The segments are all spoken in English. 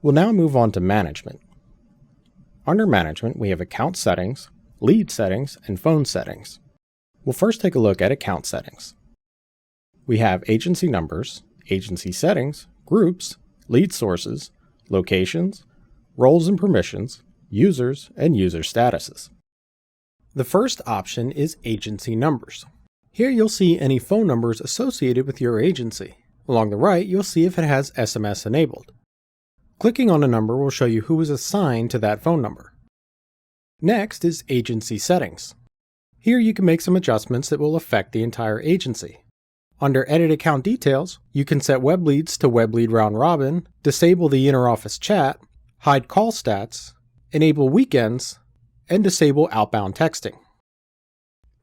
We'll now move on to Management. Under Management, we have Account Settings, Lead Settings, and Phone Settings. We'll first take a look at Account Settings. We have Agency Numbers, Agency Settings, Groups, Lead Sources, Locations, Roles and Permissions, Users, and User Statuses. The first option is Agency Numbers. Here you'll see any phone numbers associated with your agency. Along the right, you'll see if it has SMS enabled. Clicking on a number will show you who is assigned to that phone number. Next is Agency Settings. Here you can make some adjustments that will affect the entire agency. Under Edit Account Details, you can set web leads to web lead round robin, disable the inter-office chat, hide call stats, enable weekends, and disable outbound texting.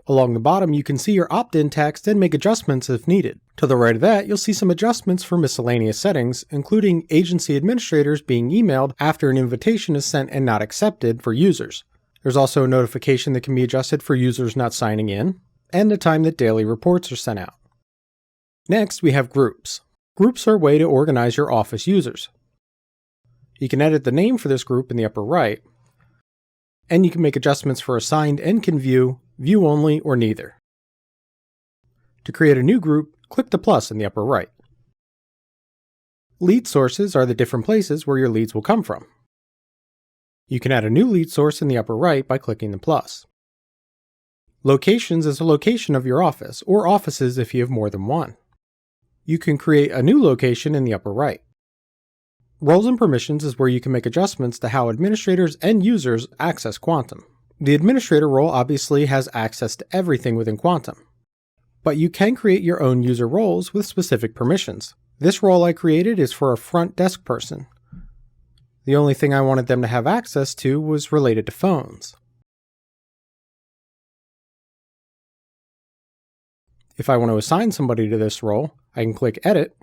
Along the bottom, you can see your opt-in text and make adjustments if needed. To the right of that, you'll see some adjustments for miscellaneous settings, including agency administrators being emailed after an invitation is sent and not accepted for users. There's also a notification that can be adjusted for users not signing in, and the time that daily reports are sent out. Next, we have Groups. Groups are a way to organize your office users. You can edit the name for this group in the upper right, and you can make adjustments for assigned and can view only, or neither. To create a new group, click the plus in the upper right. Lead sources are the different places where your leads will come from. You can add a new lead source in the upper right by clicking the plus. Locations is a location of your office, or offices if you have more than one. You can create a new location in the upper right. Roles and Permissions is where you can make adjustments to how administrators and users access Quantum. The administrator role obviously has access to everything within Quantum, but you can create your own user roles with specific permissions. This role I created is for a front desk person. The only thing I wanted them to have access to was related to phones. If I want to assign somebody to this role, I can click Edit,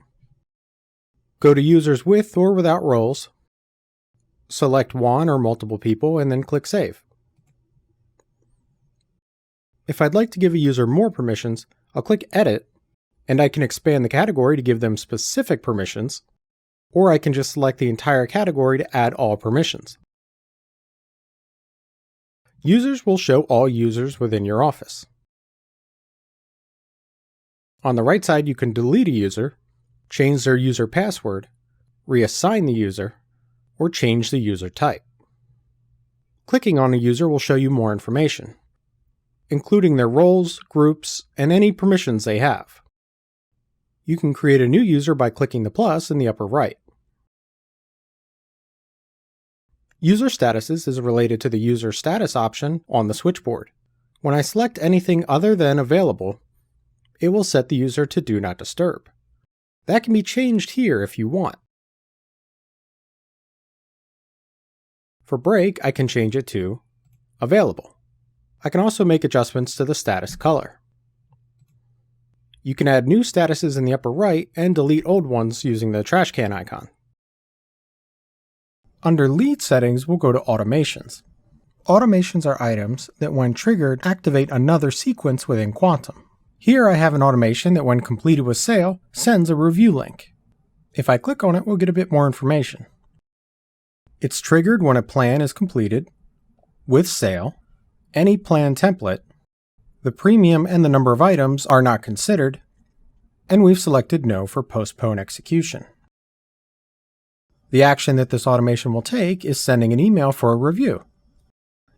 go to Users with or without roles, select one or multiple people, and then click Save. If I'd like to give a user more permissions, I'll click Edit, and I can expand the category to give them specific permissions, or I can just select the entire category to add all permissions. Users will show all users within your office. On the right side, you can delete a user, change their user password, reassign the user, or change the user type. Clicking on a user will show you more information, including their roles, groups, and any permissions they have. You can create a new user by clicking the plus in the upper right. User Statuses is related to the User Status option on the switchboard. When I select anything other than Available, it will set the user to Do Not Disturb. That can be changed here if you want. For Break, I can change it to Available. I can also make adjustments to the status color. You can add new statuses in the upper right and delete old ones using the trash can icon. Under Lead Settings, we'll go to Automations. Automations are items that, when triggered, activate another sequence within Quantum. Here I have an automation that, when completed with sale, sends a review link. If I click on it, we'll get a bit more information. It's triggered when a plan is completed, with sale, any plan template, the premium and the number of items are not considered, and we've selected No for postpone execution. The action that this automation will take is sending an email for a review.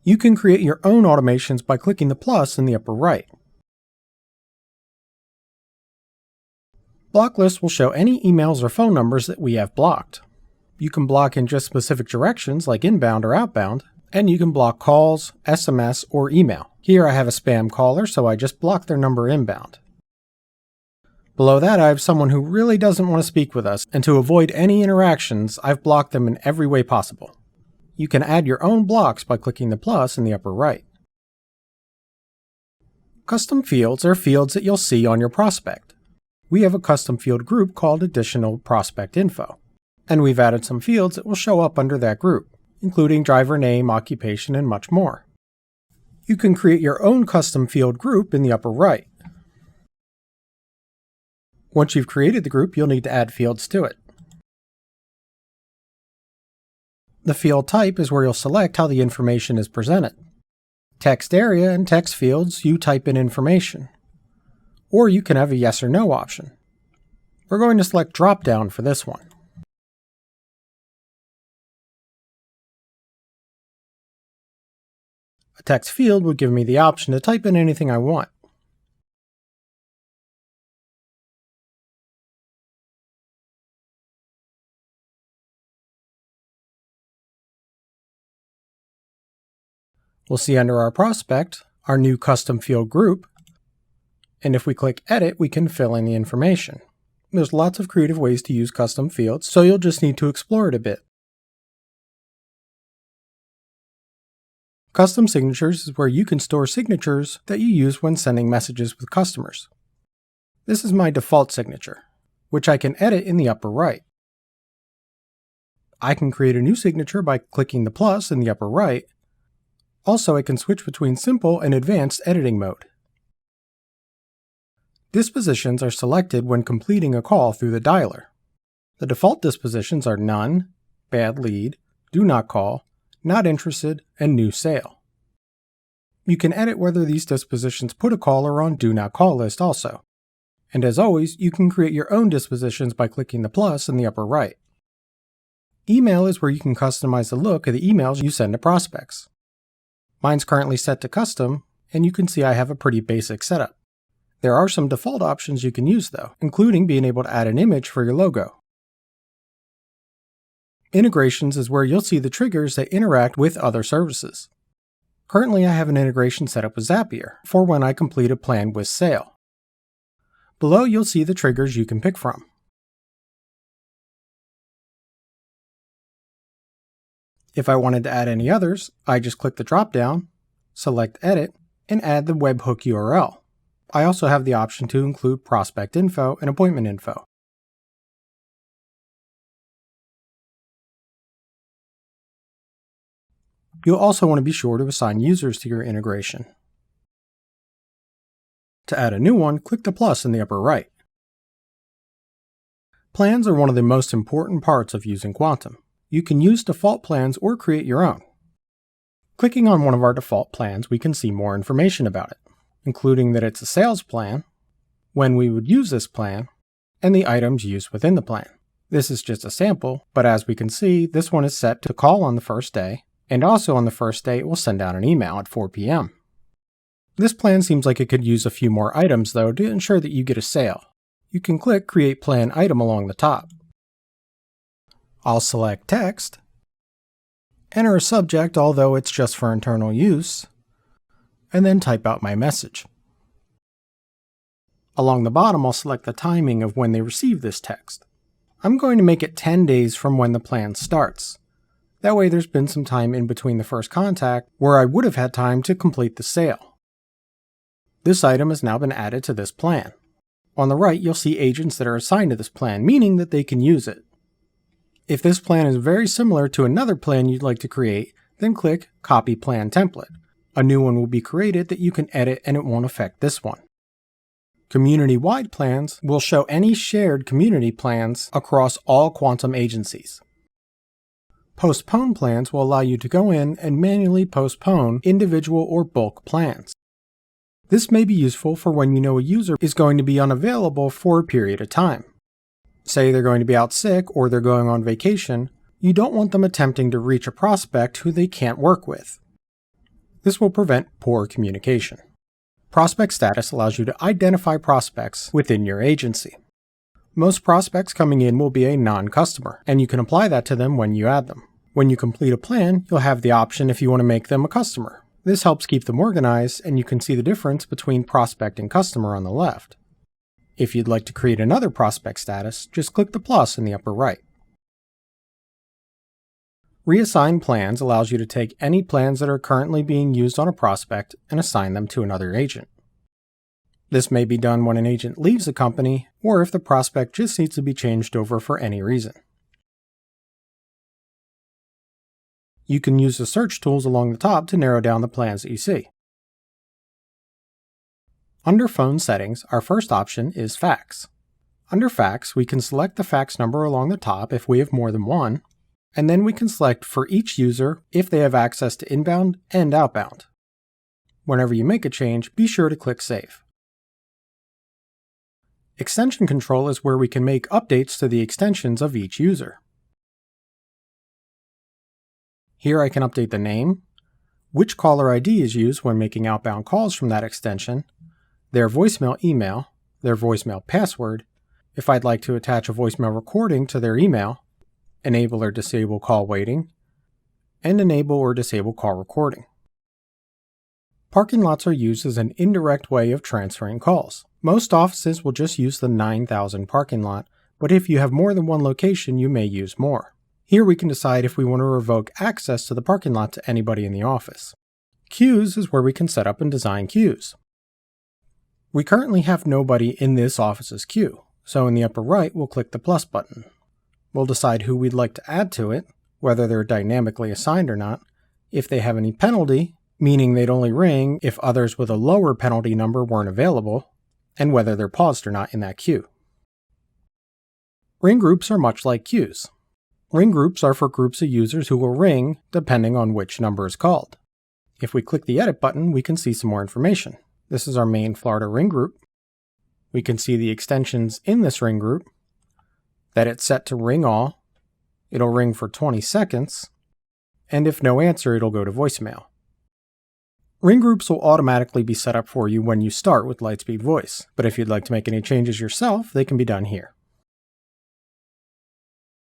You can create your own automations by clicking the plus in the upper right. Block lists will show any emails or phone numbers that we have blocked. You can block in just specific directions like inbound or outbound, and you can block calls, SMS, or email. Here I have a spam caller, so I just block their number inbound. Below that, I have someone who really doesn't want to speak with us, and to avoid any interactions, I've blocked them in every way possible. You can add your own blocks by clicking the plus in the upper right. Custom fields are fields that you'll see on your prospect. We have a custom field group called Additional Prospect Info, and we've added some fields that will show up under that group, including driver name, occupation, and much more. You can create your own custom field group in the upper right. Once you've created the group, you'll need to add fields to it. The field type is where you'll select how the information is presented. Text area and text fields, you type in information. Or you can have a yes or no option. We're going to select drop down for this one. A text field would give me the option to type in anything I want. We'll see under our prospect, our new custom field group, and if we click edit, we can fill in the information. There's lots of creative ways to use custom fields, so you'll just need to explore it a bit. Custom signatures is where you can store signatures that you use when sending messages with customers. This is my default signature, which I can edit in the upper right. I can create a new signature by clicking the plus in the upper right. Also, I can switch between simple and advanced editing mode. Dispositions are selected when completing a call through the dialer. The default dispositions are none, bad lead, do not call, not interested, and new sale. You can edit whether these dispositions put a caller on do not call list also. And as always, you can create your own dispositions by clicking the plus in the upper right. Email is where you can customize the look of the emails you send to prospects. Mine's currently set to custom, and you can see I have a pretty basic setup. There are some default options you can use though, including being able to add an image for your logo. Integrations is where you'll see the triggers that interact with other services. Currently I have an integration set up with Zapier for when I complete a plan with sale. Below you'll see the triggers you can pick from. If I wanted to add any others, I just click the drop down, select edit, and add the webhook URL. I also have the option to include prospect info and appointment info. You'll also want to be sure to assign users to your integration. To add a new one, click the plus in the upper right. Plans are one of the most important parts of using Quantum. You can use default plans or create your own. Clicking on one of our default plans, we can see more information about it, including that it's a sales plan, when we would use this plan, and the items used within the plan. This is just a sample, but as we can see, this one is set to call on the first day, and also on the first day it will send out an email at 4 p.m. This plan seems like it could use a few more items though to ensure that you get a sale. You can click Create Plan Item along the top. I'll select text, enter a subject although it's just for internal use, and then type out my message. Along the bottom I'll select the timing of when they receive this text. I'm going to make it 10 days from when the plan starts. That way there's been some time in between the first contact where I would have had time to complete the sale. This item has now been added to this plan. On the right you'll see agents that are assigned to this plan, meaning that they can use it. If this plan is very similar to another plan you'd like to create, then click Copy Plan Template. A new one will be created that you can edit and it won't affect this one. Community-wide plans will show any shared community plans across all Quantum agencies. Postpone plans will allow you to go in and manually postpone individual or bulk plans. This may be useful for when you know a user is going to be unavailable for a period of time. Say they're going to be out sick or they're going on vacation, you don't want them attempting to reach a prospect who they can't work with. This will prevent poor communication. Prospect status allows you to identify prospects within your agency. Most prospects coming in will be a non-customer, and you can apply that to them when you add them. When you complete a plan, you'll have the option if you want to make them a customer. This helps keep them organized, and you can see the difference between prospect and customer on the left. If you'd like to create another prospect status, just click the plus in the upper right. Reassign plans allows you to take any plans that are currently being used on a prospect and assign them to another agent. This may be done when an agent leaves a company, or if the prospect just needs to be changed over for any reason. You can use the search tools along the top to narrow down the plans that you see. Under Phone Settings, our first option is Fax. Under Fax, we can select the fax number along the top if we have more than one, and then we can select for each user if they have access to inbound and outbound. Whenever you make a change, be sure to click Save. Extension control is where we can make updates to the extensions of each user. Here I can update the name, which caller ID is used when making outbound calls from that extension, their voicemail email, their voicemail password, if I'd like to attach a voicemail recording to their email, enable or disable call waiting, and enable or disable call recording. Parking lots are used as an indirect way of transferring calls. Most offices will just use the 9,000 parking lot, but if you have more than one location, you may use more. Here we can decide if we want to revoke access to the parking lot to anybody in the office. Queues is where we can set up and design queues. We currently have nobody in this office's queue, so in the upper right we'll click the plus button. We'll decide who we'd like to add to it, whether they're dynamically assigned or not, if they have any penalty, meaning they'd only ring if others with a lower penalty number weren't available, and whether they're paused or not in that queue. Ring groups are much like queues. Ring groups are for groups of users who will ring depending on which number is called. If we click the Edit button, we can see some more information. This is our main Florida ring group. We can see the extensions in this ring group, that it's set to ring all, it'll ring for 20 seconds, and if no answer, it'll go to voicemail. Ring groups will automatically be set up for you when you start with Lightspeed Voice, but if you'd like to make any changes yourself, they can be done here.